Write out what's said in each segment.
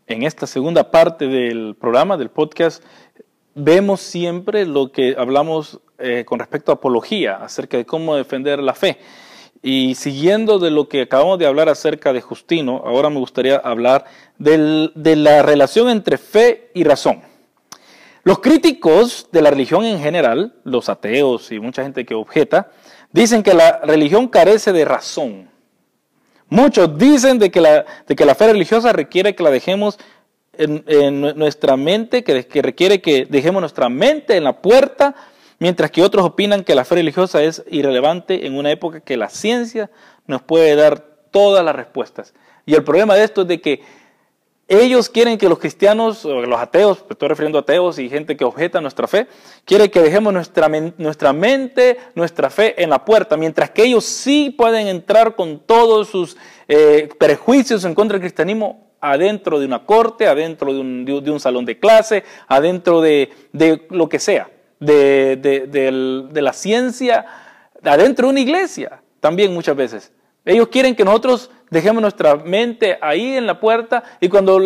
En esta segunda parte del programa, del podcast, vemos siempre lo que hablamos con respecto a apología, acerca de cómo defender la fe. Y siguiendo de lo que acabamos de hablar acerca de Justino, ahora me gustaría hablar de la relación entre fe y razón. Los críticos de la religión en general, los ateos y mucha gente que objeta, dicen que la religión carece de razón. Muchos dicen de que la fe religiosa requiere que la dejemos en nuestra mente, que requiere que dejemos nuestra mente en la puerta, mientras que otros opinan que la fe religiosa es irrelevante en una época que la ciencia nos puede dar todas las respuestas. Y el problema de esto es de que ellos quieren que los cristianos, o los ateos, me estoy refiriendo a ateos y gente que objeta nuestra fe, quiere que dejemos nuestra mente, nuestra fe en la puerta, mientras que ellos sí pueden entrar con todos sus prejuicios en contra del cristianismo adentro de una corte, adentro de un salón de clase, adentro de lo que sea, de la ciencia, adentro de una iglesia, también muchas veces. Ellos quieren que nosotros dejemos nuestra mente ahí en la puerta y cuando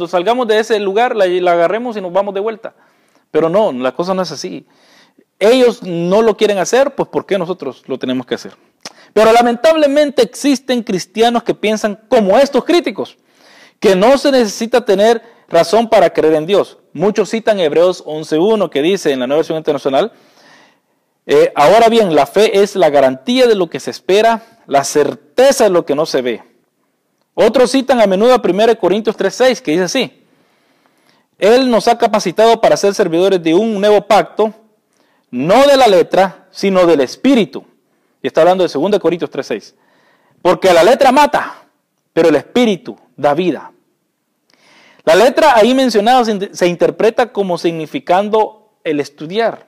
salgamos de ese lugar la agarremos y nos vamos de vuelta. Pero no, la cosa no es así. Ellos no lo quieren hacer, pues ¿por qué nosotros lo tenemos que hacer? Pero lamentablemente existen cristianos que piensan como estos críticos, que no se necesita tener razón para creer en Dios. Muchos citan Hebreos 11:1 que dice en la Nueva Versión Internacional: ahora bien, la fe es la garantía de lo que se espera, la certeza de lo que no se ve. Otros citan a menudo a 1 Corintios 3:6, que dice así: Él nos ha capacitado para ser servidores de un nuevo pacto, no de la letra, sino del Espíritu. Y está hablando de 2 Corintios 3:6. Porque la letra mata, pero el Espíritu da vida. La letra ahí mencionada se interpreta como significando el estudiar.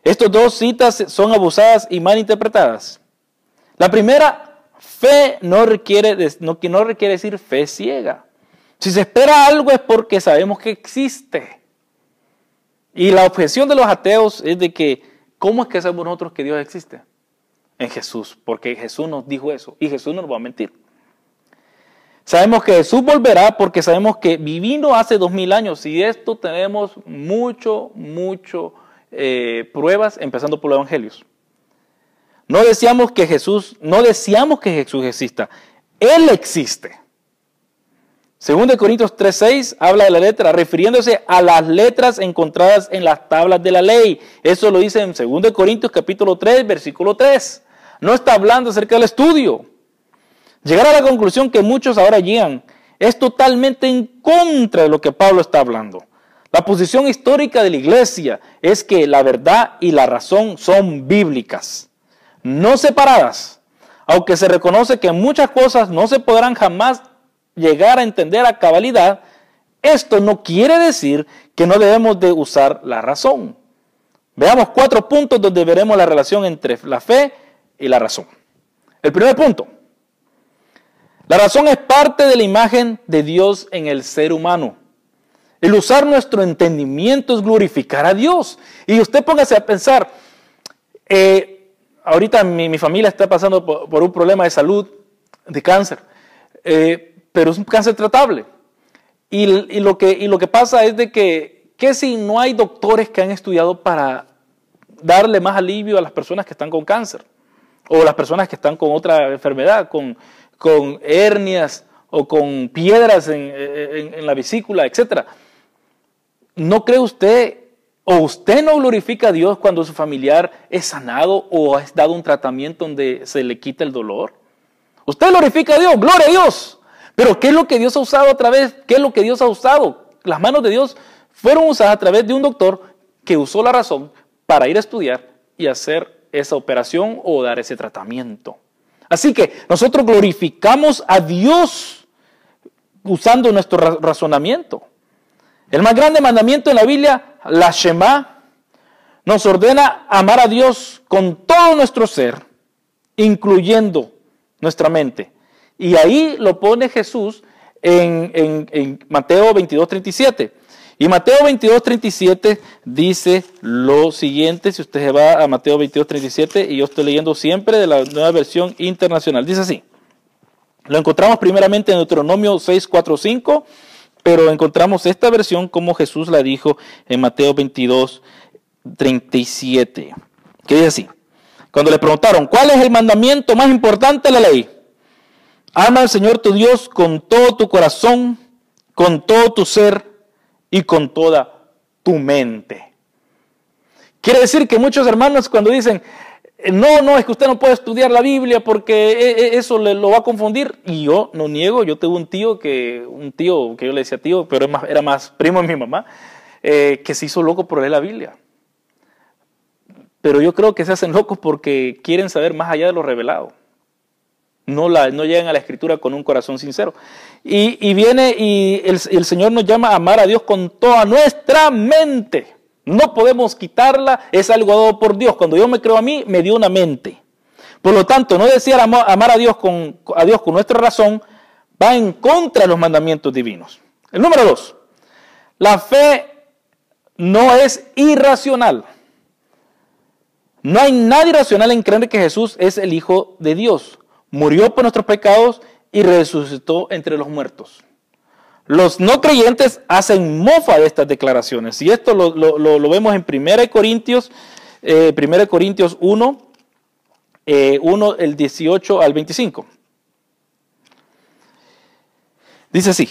Estas dos citas son abusadas y mal interpretadas. La primera, fe no requiere decir fe ciega. Si se espera algo es porque sabemos que existe. Y la objeción de los ateos es de que, ¿cómo es que sabemos nosotros que Dios existe? En Jesús, porque Jesús nos dijo eso y Jesús no nos va a mentir. Sabemos que Jesús volverá porque sabemos que vivimos hace 2000 años y de esto tenemos mucho pruebas, empezando por los evangelios. No deseamos que Jesús exista. Él existe. 2 Corintios 3:6 habla de la letra, refiriéndose a las letras encontradas en las tablas de la ley. Eso lo dice en 2 Corintios capítulo 3, versículo 3. No está hablando acerca del estudio. Llegar a la conclusión que muchos ahora llegan es totalmente en contra de lo que Pablo está hablando. La posición histórica de la iglesia es que la verdad y la razón son bíblicas, no separadas. Aunque se reconoce que muchas cosas no se podrán jamás llegar a entender a cabalidad, esto no quiere decir que no debemos de usar la razón. Veamos 4 puntos donde veremos la relación entre la fe y la razón. El primer punto: la razón es parte de la imagen de Dios en el ser humano. El usar nuestro entendimiento es glorificar a Dios. Y usted póngase a pensar, ahorita mi familia está pasando por un problema de salud, de cáncer, pero es un cáncer tratable. Y lo que pasa es de que si no hay doctores que han estudiado para darle más alivio a las personas que están con cáncer, o las personas que están con otra enfermedad, con hernias o con piedras en la vesícula, etc. ¿No cree usted o usted no glorifica a Dios cuando su familiar es sanado o ha dado un tratamiento donde se le quita el dolor? Usted glorifica a Dios, gloria a Dios. Pero ¿qué es lo que Dios ha usado a través? ¿Qué es lo que Dios ha usado? Las manos de Dios fueron usadas a través de un doctor que usó la razón para ir a estudiar y hacer esa operación o dar ese tratamiento. Así que nosotros glorificamos a Dios usando nuestro razonamiento. El más grande mandamiento en la Biblia, la Shema, nos ordena amar a Dios con todo nuestro ser, incluyendo nuestra mente. Y ahí lo pone Jesús en Mateo 22:37. Y Mateo 22:37 dice lo siguiente, si usted se va a Mateo 22:37, y yo estoy leyendo siempre de la Nueva Versión Internacional, dice así: Lo encontramos primeramente en Deuteronomio 6, 4, 5, pero encontramos esta versión como Jesús la dijo en Mateo 22, 37, que dice así. Cuando le preguntaron, ¿cuál es el mandamiento más importante de la ley? Ama al Señor tu Dios con todo tu corazón, con todo tu ser y con toda tu mente. Quiere decir que muchos hermanos cuando dicen, no, es que usted no puede estudiar la Biblia porque eso lo va a confundir. Y yo no niego, yo tuve un tío que yo le decía tío, pero era más primo de mi mamá, que se hizo loco por leer la Biblia. Pero yo creo que se hacen locos porque quieren saber más allá de lo revelado. No llegan a la Escritura con un corazón sincero. Y viene y el Señor nos llama a amar a Dios con toda nuestra mente. No podemos quitarla, es algo dado por Dios. Cuando Dios me creó a mí, me dio una mente. Por lo tanto, no decir amar a Dios con nuestra razón va en contra de los mandamientos divinos. El número 2, la fe no es irracional. No hay nada irracional en creer que Jesús es el Hijo de Dios. Murió por nuestros pecados y resucitó entre los muertos. Los no creyentes hacen mofa de estas declaraciones. Y esto lo vemos en 1 Corintios 1, el 18 al 25. Dice así.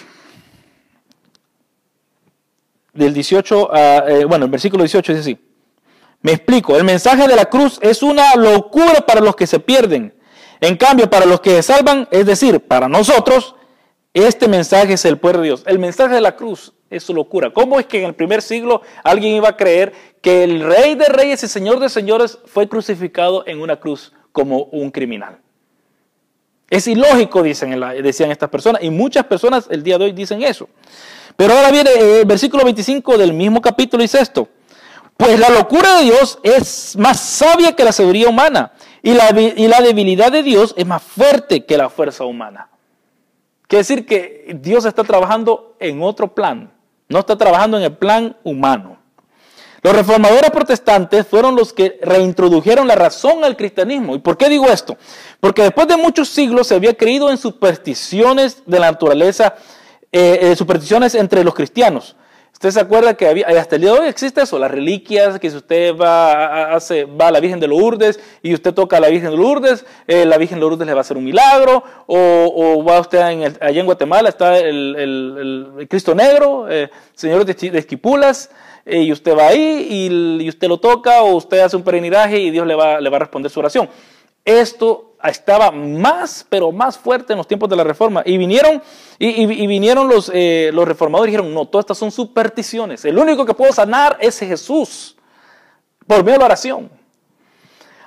Del 18 el versículo 18 dice así. Me explico, el mensaje de la cruz es una locura para los que se pierden. En cambio, para los que se salvan, es decir, para nosotros, este mensaje es el poder de Dios. El mensaje de la cruz es su locura. ¿Cómo es que en el primer siglo alguien iba a creer que el Rey de Reyes y Señor de Señores fue crucificado en una cruz como un criminal? Es ilógico, decían estas personas, y muchas personas el día de hoy dicen eso. Pero ahora viene el versículo 25 del mismo capítulo, dice esto. Pues la locura de Dios es más sabia que la sabiduría humana, y la debilidad de Dios es más fuerte que la fuerza humana. Quiere decir que Dios está trabajando en otro plan, no está trabajando en el plan humano. Los reformadores protestantes fueron los que reintrodujeron la razón al cristianismo. ¿Y por qué digo esto? Porque después de muchos siglos se había creído en supersticiones de la naturaleza, supersticiones entre los cristianos. ¿Usted se acuerda que hasta el día de hoy existe eso? Las reliquias, que si usted va a la Virgen de Lourdes y usted toca a la Virgen de Lourdes, la Virgen de Lourdes le va a hacer un milagro, o va usted allá en Guatemala, está el Cristo Negro, Señor de Esquipulas, y usted va ahí y usted lo toca, o usted hace un peregrinaje y Dios le va a responder su oración. Esto estaba pero más fuerte en los tiempos de la Reforma. Y vinieron los reformadores y dijeron, no, todas estas son supersticiones. El único que puede sanar es Jesús, por medio de la oración.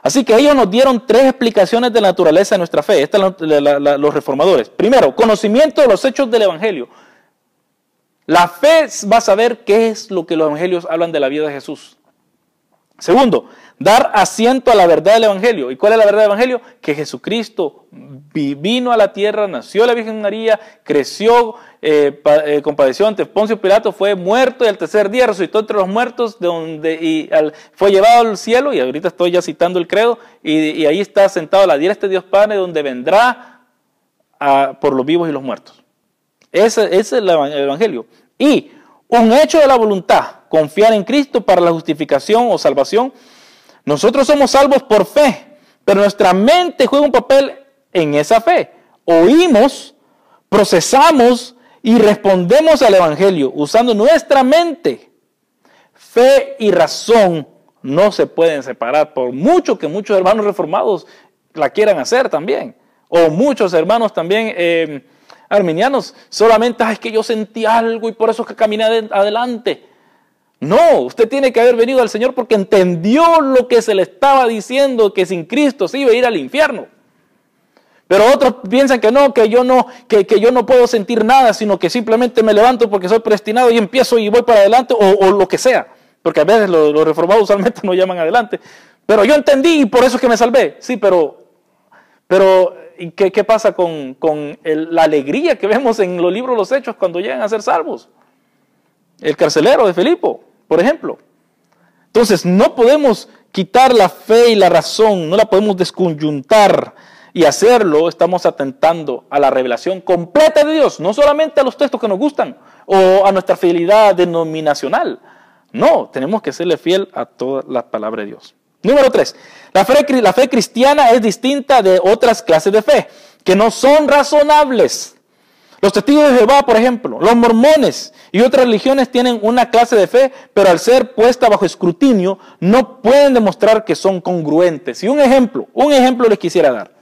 Así que ellos nos dieron 3 explicaciones de la naturaleza de nuestra fe. Estas los reformadores. Primero, conocimiento de los hechos del Evangelio. La fe va a saber qué es lo que los evangelios hablan de la vida de Jesús. Segundo, dar asiento a la verdad del Evangelio. ¿Y cuál es la verdad del Evangelio? Que Jesucristo vino a la tierra, nació de la Virgen María, creció, compadeció ante Poncio Pilato, fue muerto y al tercer día resucitó entre los muertos, fue llevado al cielo, y ahorita estoy ya citando el credo, y ahí está sentado a la diestra de Dios Padre, donde vendrá por los vivos y los muertos. Ese es el Evangelio. Y un hecho de la voluntad, confiar en Cristo para la justificación o salvación. Nosotros somos salvos por fe, pero nuestra mente juega un papel en esa fe. Oímos, procesamos y respondemos al Evangelio usando nuestra mente. Fe y razón no se pueden separar, por mucho que muchos hermanos reformados la quieran hacer también. O muchos hermanos también arminianos, solamente es que yo sentí algo y por eso es que caminé adelante. No, usted tiene que haber venido al Señor porque entendió lo que se le estaba diciendo, que sin Cristo se iba a ir al infierno. Pero otros piensan que yo no puedo sentir nada, sino que simplemente me levanto porque soy predestinado y empiezo y voy para adelante, o lo que sea. Porque a veces los reformados usualmente no llaman adelante. Pero yo entendí y por eso es que me salvé. Sí, pero ¿qué pasa con la alegría que vemos en los libros de los Hechos cuando llegan a ser salvos? El carcelero de Filipo, por ejemplo. Entonces, no podemos quitar la fe y la razón, no la podemos desconjuntar. Y hacerlo, estamos atentando a la revelación completa de Dios, no solamente a los textos que nos gustan o a nuestra fidelidad denominacional. No, tenemos que serle fiel a toda la palabra de Dios. Número 3, la fe cristiana es distinta de otras clases de fe, que no son razonables. Los testigos de Jehová, por ejemplo, los mormones y otras religiones tienen una clase de fe, pero al ser puesta bajo escrutinio, no pueden demostrar que son congruentes. Y un ejemplo les quisiera dar.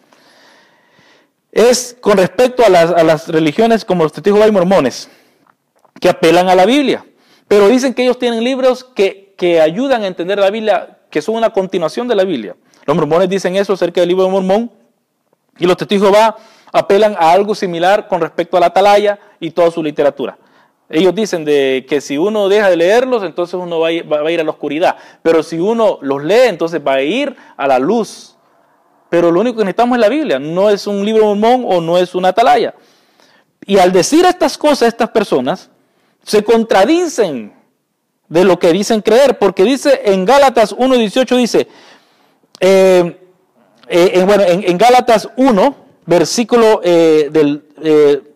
Es con respecto a las religiones como los testigos de Jehová y mormones, que apelan a la Biblia, pero dicen que ellos tienen libros que ayudan a entender la Biblia, que son una continuación de la Biblia. Los mormones dicen eso acerca del libro de Mormón, y los testigos de Jehová apelan a algo similar con respecto a la Atalaya y toda su literatura. Ellos dicen que si uno deja de leerlos, entonces uno va a ir a la oscuridad, pero si uno los lee, entonces va a ir a la luz. Pero lo único que necesitamos es la Biblia, no es un libro de Mormón o no es una Atalaya. Y al decir estas cosas, estas personas se contradicen de lo que dicen creer, porque dice en Gálatas 1:18, dice, en Gálatas 1, versículo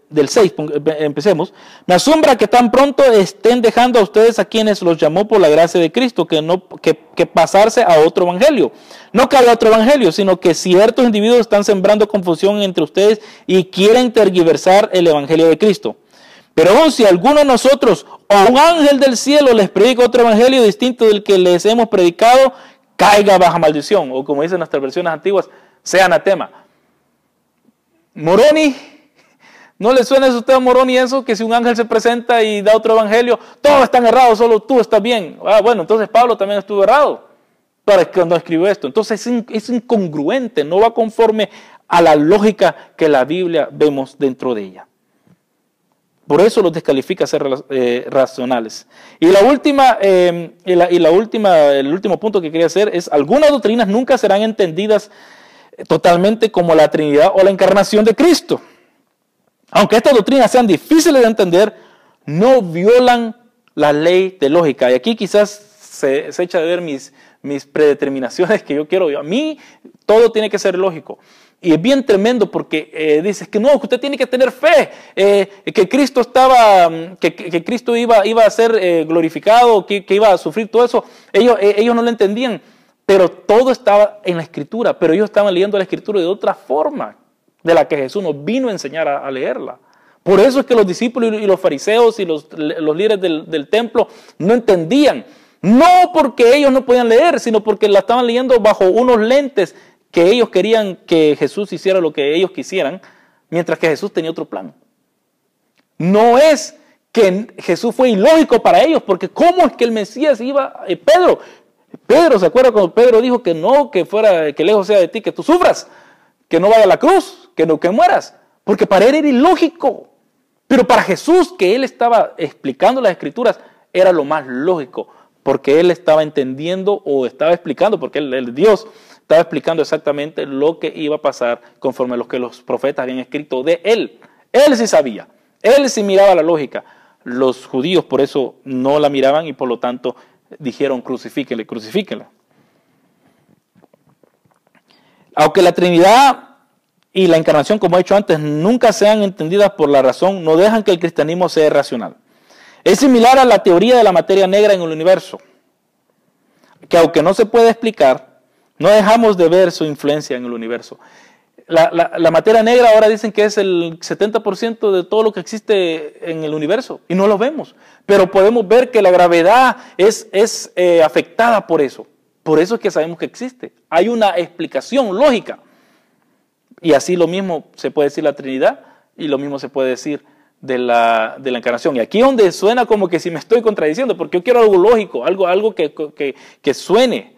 del 6, empecemos. Me asombra que tan pronto estén dejando a ustedes, a quienes los llamó por la gracia de Cristo, que pasarse a otro evangelio. No que haya otro evangelio, sino que ciertos individuos están sembrando confusión entre ustedes y quieren tergiversar el evangelio de Cristo. Pero aún si alguno de nosotros o un ángel del cielo les predica otro evangelio distinto del que les hemos predicado, caiga bajo maldición, o como dicen nuestras versiones antiguas, sea anatema. Moroni, ¿no le suena eso a usted a Moroni eso? Que si un ángel se presenta y da otro evangelio, todos están errados, solo tú estás bien. Bueno, entonces Pablo también estuvo errado cuando escribió esto. Entonces es incongruente, no va conforme a la lógica que la Biblia vemos dentro de ella. Por eso los descalifica ser racionales. Y el último punto que quería hacer es: algunas doctrinas nunca serán entendidas totalmente como la Trinidad o la encarnación de Cristo. Aunque estas doctrinas sean difíciles de entender, no violan la ley de lógica. Y aquí quizás se echa de ver mis predeterminaciones que yo quiero. A mí todo tiene que ser lógico. Y es bien tremendo porque dices que no, que usted tiene que tener fe, que Cristo que Cristo iba a ser glorificado, que iba a sufrir todo eso. Ellos no lo entendían, pero todo estaba en la Escritura, pero ellos estaban leyendo la Escritura de otra forma de la que Jesús nos vino a enseñar a leerla. Por eso es que los discípulos y los fariseos y los líderes del templo no entendían, no porque ellos no podían leer, sino porque la estaban leyendo bajo unos lentes que ellos querían que Jesús hiciera lo que ellos quisieran, mientras que Jesús tenía otro plan. No es que Jesús fue ilógico para ellos, porque ¿cómo es que el Mesías iba? Pedro, ¿se acuerda cuando Pedro dijo que no, que lejos sea de ti, que tú sufras, que no vaya a la cruz, que mueras? Porque para él era ilógico. Pero para Jesús, que él estaba explicando las Escrituras, era lo más lógico, porque él estaba entendiendo o estaba explicando, porque el Dios estaba explicando exactamente lo que iba a pasar conforme a lo que los profetas habían escrito de él. Él sí sabía, él sí miraba la lógica. Los judíos por eso no la miraban y por lo tanto dijeron crucifíquenla. Aunque la Trinidad y la encarnación, como he dicho antes, nunca sean entendidas por la razón, no dejan que el cristianismo sea irracional. Es similar a la teoría de la materia negra en el universo, que aunque no se puede explicar, no dejamos de ver su influencia en el universo. La materia negra ahora dicen que es el 70% de todo lo que existe en el universo y no lo vemos. Pero podemos ver que la gravedad es afectada por eso. Por eso es que sabemos que existe. Hay una explicación lógica. Y así lo mismo se puede decir la Trinidad y lo mismo se puede decir de la encarnación. Y aquí es donde suena como que si me estoy contradiciendo, porque yo quiero algo lógico, algo que suene.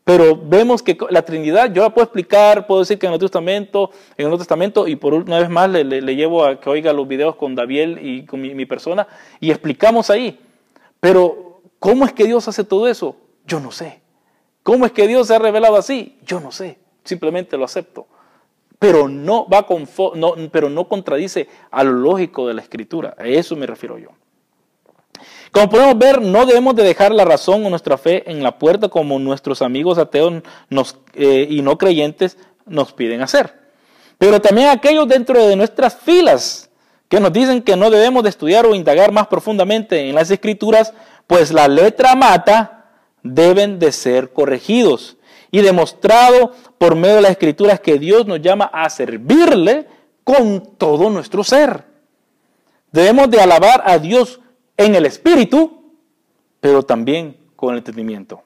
Pero vemos que la Trinidad, yo la puedo explicar, puedo decir que en el Nuevo Testamento, y por una vez más le llevo a que oiga los videos con Daviel y con mi persona, y explicamos ahí. Pero, ¿cómo es que Dios hace todo eso? Yo no sé. ¿Cómo es que Dios se ha revelado así? Yo no sé. Simplemente lo acepto. Pero no contradice a lo lógico de la Escritura. A eso me refiero yo. Como podemos ver, no debemos de dejar la razón o nuestra fe en la puerta como nuestros amigos ateos y no creyentes nos piden hacer. Pero también aquellos dentro de nuestras filas que nos dicen que no debemos de estudiar o indagar más profundamente en las Escrituras, pues la letra mata, deben de ser corregidos y demostrado por medio de las Escrituras que Dios nos llama a servirle con todo nuestro ser. Debemos de alabar a Dios en el Espíritu, pero también con el entendimiento.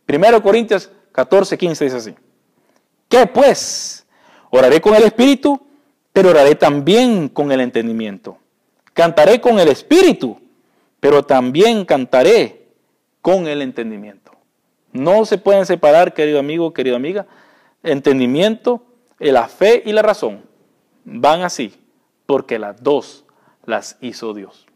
1 Corintios 14:15 dice así: ¿Qué pues? Oraré con el Espíritu, pero oraré también con el entendimiento. Cantaré con el Espíritu, pero también cantaré con el entendimiento. No se pueden separar, querido amigo, querida amiga, entendimiento, la fe y la razón. Van así, porque las dos las hizo Dios.